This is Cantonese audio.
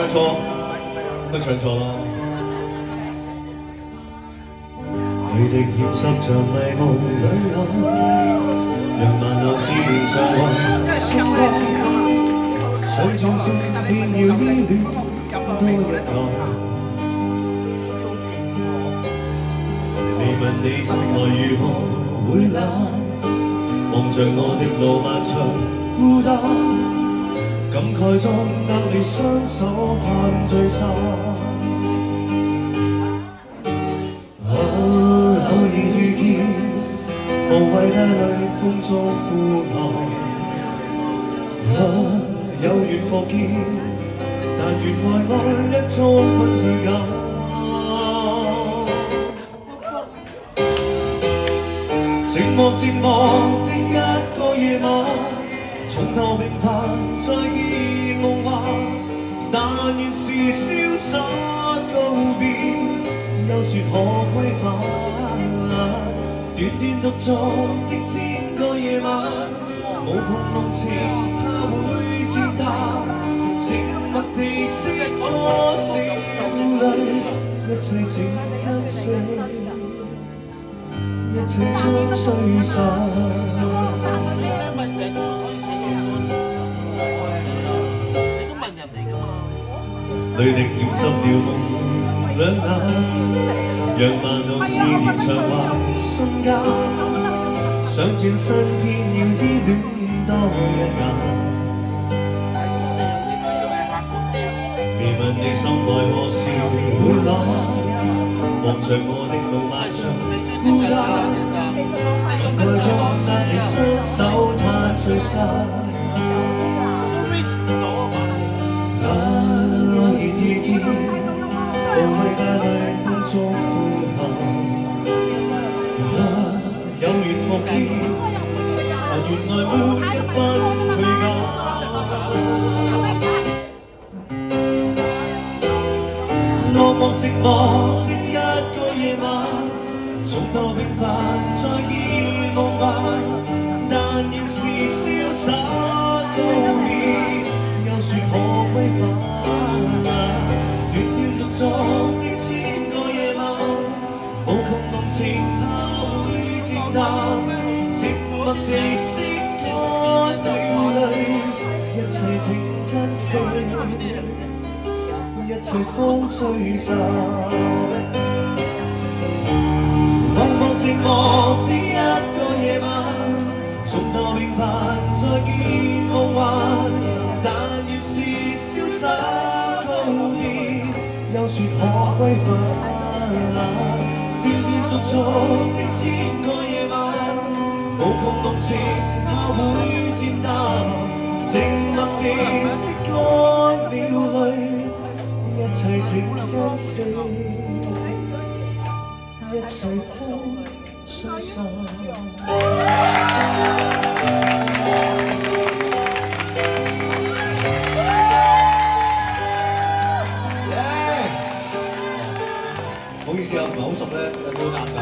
唱錯，應該唱錯啦。你的臉濕像迷霧兩眼，讓萬流思念像雲鬆間，想眾生偏要依戀多一眼。未問你心內如何會冷，望着我的路漫長孤單，感慨中握你雙手盼聚散。偶然遇見，無謂帶淚風中呼喊。有緣復見，但願懷愛一觸困退眼。寂寞的一個夜晚，從頭平凡再見夢幻，但願是瀟灑告別，又說可歸返。斷斷續續的千個夜晚，無窮濃情怕會漸淡，靜默地拭乾了淚，一切請珍惜。一切將吹散。淚滴染濕了夢兩眼，讓萬道思念長懷瞬間，想轉身偏要依戀多一眼。未問你心內何時會冷，望着我的路漫長孤單，感慨中握你雙手嘆聚散。偶然遇見，無謂帶淚風中呼喊。有緣復見，但原來沒一分退減。落寞寂寞的一個夜晚，從頭平凡再見夢幻，但願是瀟灑告別，又說可歸返。斷斷續續的千個夜晚，無窮濃情怕會漸淡，寂寞地拭乾了淚，一切請珍惜。一切風吹散，茫茫寂寞的一個夜晚，從頭平凡再見夢幻，但願是瀟灑告別，又說可歸返。斷斷續續的千個夜晚，無窮濃情怕會漸淡，靜默地拭乾了淚。一切請珍惜，一切風吹散。唔好意思啊，唔係好熟咧，有少少尷尬。